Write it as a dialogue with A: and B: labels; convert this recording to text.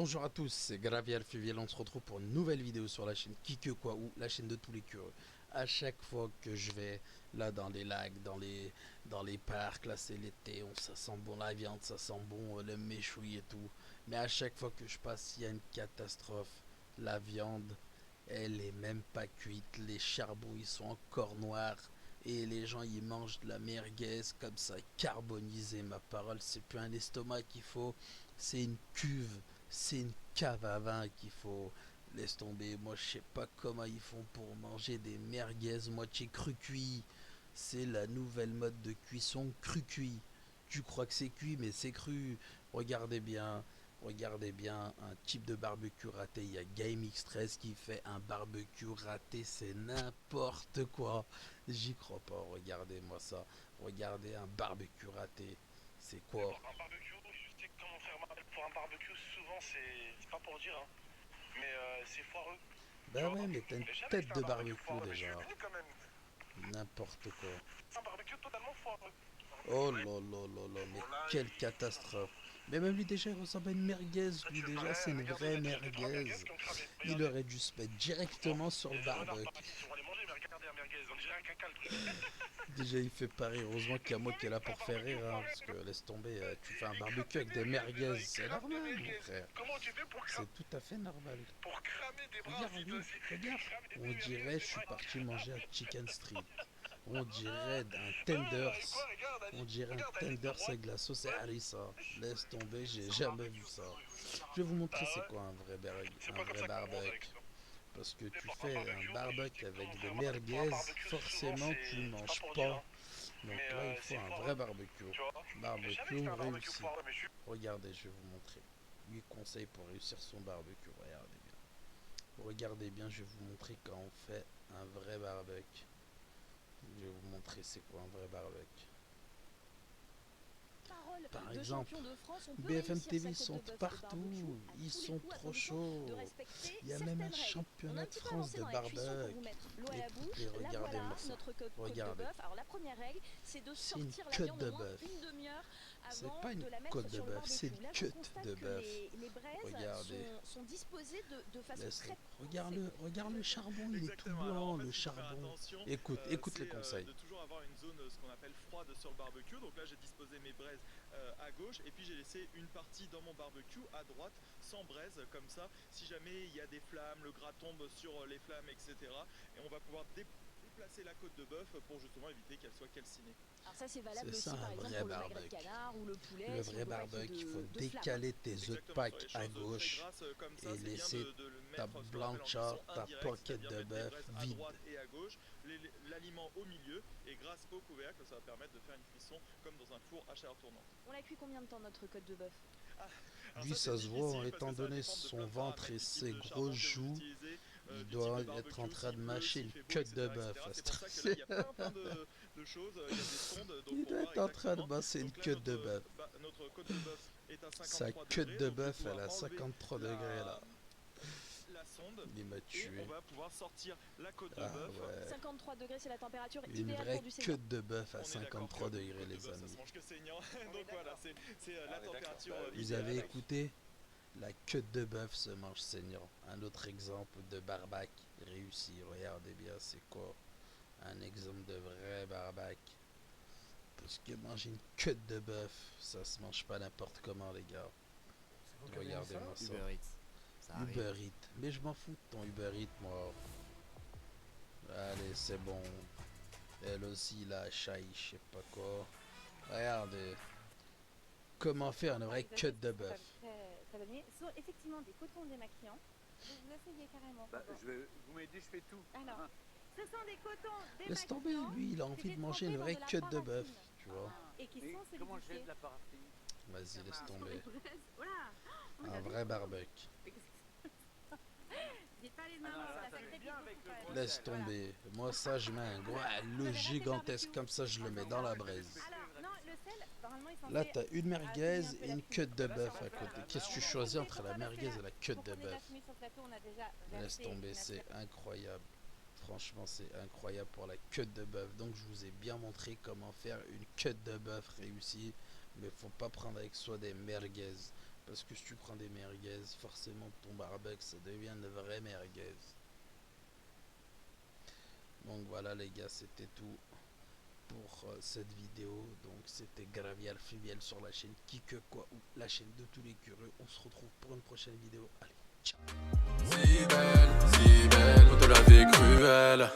A: Bonjour à tous, c'est Gravier Fuviel, on se retrouve pour une nouvelle vidéo sur la chaîne Kike Quoi ou la chaîne de tous les curieux. À chaque fois que je vais là dans les lacs, dans les parcs, là c'est l'été, ça sent bon la viande, ça sent bon le méchoui et tout. Mais à chaque fois que je passe, il y a une catastrophe. La viande, elle est même pas cuite, les charbons ils sont encore noirs. Et les gens ils mangent de la merguez comme ça, carbonisée, ma parole, c'est plus un estomac qu'il faut, c'est une cuve. C'est une cave à vin qu'il faut. Laisse tomber. Moi, je sais pas comment ils font pour manger des merguez moitié cru cuit. C'est la nouvelle mode de cuisson cru cuit. Tu crois que c'est cuit, mais c'est cru. Regardez bien. Regardez bien un type de barbecue raté. Il y a GameX13 qui fait un barbecue raté. C'est n'importe quoi. J'y crois pas. Regardez-moi ça. Regardez un barbecue raté. C'est quoi?
B: Un barbecue, je sais comment faire mal pour un barbecue, souvent c'est pas pour dire, hein, mais c'est foireux.
A: Bah
B: Genre,
A: ouais, mais t'as une
B: j'ai jamais
A: tête
B: fait un
A: de
B: barbecue
A: barbecue
B: foireux, mais je suis
A: déjà.
B: venu quand même.
A: N'importe quoi.
B: C'est un barbecue totalement foireux.
A: Oh là là là là, mais
B: Bon, là,
A: quelle catastrophe. Mais même lui déjà, il ressemble à une merguez.
B: toi,
A: Lui
B: tu veux
A: déjà, c'est
B: pareil,
A: une
B: regardez,
A: vraie
B: il y a 2-3 merguez
A: merguez.
B: qui ont cramé.
A: Il
B: Regardez.
A: aurait dû se mettre
B: Bon,
A: directement sur
B: il y
A: le
B: a des renards
A: barbecue.
B: partis, ils vont les manger, mais regardez la merguez, on dirait un caca le truc.
A: Déjà, il fait pas rire. Heureusement qu'il y a moi qui est là
B: C'est un
A: pour faire
B: barbecue
A: rire. Hein,
B: foireux.
A: parce que laisse tomber, tu fais un
B: Il crame
A: barbecue
B: des
A: avec des
B: merguez
A: merguez.
B: déjà, il
A: C'est
B: crame des
A: normal, mon
B: merguez.
A: frère.
B: Comment tu fais
A: C'est tout à fait normal.
B: pour cramer des bras
A: Regarde,
B: aussi, toi
A: lui,
B: aussi?
A: regarde.
B: Cramer des
A: On
B: merguez,
A: dirait, je
B: c'est
A: suis
B: vrai.
A: parti manger à Chicken Street. On dirait un tenders.
B: Quoi, regarde,
A: On
B: Ali.
A: dirait un
B: Regarde, Ali, de
A: tenders
B: droite.
A: avec de la sauce
B: Ouais.
A: harissa. Laisse tomber, j'ai
B: C'est un
A: jamais
B: barbecue.
A: vu ça. Je vais vous montrer
B: Ah
A: c'est
B: ouais?
A: quoi
B: C'est
A: un
B: pas comme
A: vrai
B: ça qu'on mange avec
A: barbecue.
B: ça.
A: Parce que
B: Et
A: tu
B: pour un
A: fais un
B: barbecue, je
A: barbecue
B: sais comment
A: avec des
B: faire mal. Pour un
A: merguez,
B: barbecue, souvent,
A: forcément tu ne
B: c'est pas
A: manges
B: pour dire,
A: pas.
B: hein.
A: Donc
B: Mais
A: là il faut
B: c'est
A: un vrai
B: foireux.
A: barbecue.
B: Tu vois? J'ai jamais
A: Barbecue
B: fait un barbecue
A: réussi.
B: foireux, mais je suis.
A: Regardez, je vais vous montrer. 8 conseils pour réussir son barbecue. Regardez bien. Regardez bien, je vais vous montrer quand on fait un vrai barbecue. Je vais vous montrer c'est quoi un vrai barbecue. Par exemple, BFM TV sont partout, ils sont trop chauds. Il y a même un championnat de France de barbecue. Écoutez, regardez-moi ça. Regardez. C'est une queue de bœuf. C'est pas une côte de bœuf, c'est une queue de bœuf. Regardez. Regarde le charbon, il est tout
C: Exactement. Alors en
A: blanc,
C: fait,
A: le
C: ce qu'il faut faire
A: charbon.
C: attention,
A: Écoute les
C: c'est
A: conseils.
C: de toujours avoir une zone ce qu'on appelle froide sur le barbecue. Donc là, j'ai disposé mes braises à gauche et puis j'ai laissé une partie dans mon barbecue à droite sans braise. Comme ça, si jamais il y a des flammes, le gras tombe sur les flammes, etc. Et on va pouvoir déplacer la côte de bœuf pour justement éviter qu'elle soit calcinée.
D: Alors ça c'est valable
A: C'est
D: aussi
A: ça
D: par
A: un
D: exemple
A: vrai
D: pour le magret de
A: barbecue.
D: canard ou le poulet.
A: Le
D: Si
A: vrai
D: on veut pas qu'il y ait
A: barbecue, il faut
D: de flammes.
A: décaler tes œufs de
C: Exactement, sur
A: Pâques
C: les
A: à
C: choses très
A: gauche
C: grasses comme ça,
A: et
C: c'est bien
A: laisser
C: de le
A: ta
C: mettre ce qu'on appelle en
A: blancha,
C: cuisson
A: ta
C: indirecte,
A: pocket
C: c'est-à-dire
A: de
C: mettre les
A: bœuf
C: braises à
A: vide.
C: droite et à gauche, l'aliment au milieu et grâce au couvercle, ça va permettre de faire une cuisson comme dans un four à chaleur tournante.
D: On la cuit combien de temps notre côte de bœuf?
C: Alors
A: Lui, ça
C: c'est
A: se voit,
C: difficile parce
A: étant
C: que ça va
A: donné
C: dépendre de
A: son
C: plein de
A: ventre et
C: paramètres, du type
A: ses
C: de
A: gros
C: charbon que vous
A: joues,
C: utilisez,
A: il
C: du type
A: doit
C: de
A: être en
C: barbecue,
A: train de
C: s'il pleut,
A: mâcher
C: s'il
A: une
C: fait beau,
A: queue de
C: etc.,
A: bœuf.
C: etc. C'est pour ça que là, il y a plein de choses, il y a des sondes, donc
A: Il
C: pour
A: doit
C: voir
A: être en train de
C: exactement.
A: masser une
C: Donc là,
A: queue de bœuf.
C: notre côte de bœuf est à
A: Sa
C: 53
A: queue
C: degrés,
A: de
C: donc je vais
A: bœuf, elle
C: pouvoir
A: a
C: enlever
A: 53 degrés là.
C: la sonde
A: Il m'a
C: et
A: tué.
C: on va pouvoir sortir la côte de
A: Ah
C: bœuf.
A: ouais.
D: 53 degrés c'est la température
A: Une
D: idéale
A: vraie
D: pour du
A: queue
D: saignant.
A: de bœuf à
C: On est d'accord
A: 53
C: que
A: degrés
C: côte de
A: les
C: bœuf, ça se
A: amis.
C: mange que saignant. Donc voilà, c'est la
B: On est d'accord.
C: température
A: Vous
C: idéale.
A: avez écouté? La queue de bœuf se mange saignant. Un autre exemple de barbac réussi. Regardez bien, c'est quoi? Un exemple de vrai barbac. Parce que manger une queue de bœuf, ça se mange pas n'importe comment, les gars. Regardez-moi ça.
E: Uber Eats. Ça arrive.
A: Uber Eats. Mais je m'en fous de ton Uber Eats, moi. Allez, c'est bon. Elle aussi, la chaille, je sais pas quoi. Regardez. Comment faire une vraie queue de bœuf.
F: Très bonne idée. Ce sont effectivement des cotons démaquillants. Vous essayez carrément.
E: Vous m'avez dit, je fais tout.
F: Alors, ce sont des cotons
A: Laisse tomber,
F: démaquillants
A: lui, il a envie de manger une vraie queue de bœuf, tu vois.
F: et qui
E: Mais
F: sont
E: comment je fais
F: solidifiés.
E: de la paraffine?
A: Vas-y, laisse tomber.
F: Voilà.
A: Un vrai barbecue.
F: Dites pas les mains,
E: Ah non,
F: c'est
E: ça
F: la
E: fait
F: sacrée
E: bien avec le
F: technique.
E: gros
A: Laisse tomber. Moi, ça, je mets un le gigantesque comme ça, je le mets dans la braise.
F: Alors, non, le sel, normalement, ils sont
A: Là, t'as une merguez et une queue de bœuf à côté. Qu'est-ce que tu choisis entre la merguez et la queue de bœuf? Laisse tomber, c'est incroyable. Franchement, c'est incroyable pour la queue de bœuf. Donc, je vous ai bien montré comment faire une queue de bœuf réussie. Mais faut pas prendre avec soi des merguez. Parce que si tu prends des merguez, forcément ton barbecue ça devient une vraie merguez. Donc voilà les gars, c'était tout pour cette vidéo. Donc c'était Gravial Fluvial sur la chaîne Qui Que Quoi Ou, la chaîne de tous les curieux. On se retrouve pour une prochaine vidéo. Allez, ciao.
G: Si belle, quand elle avait cruelle.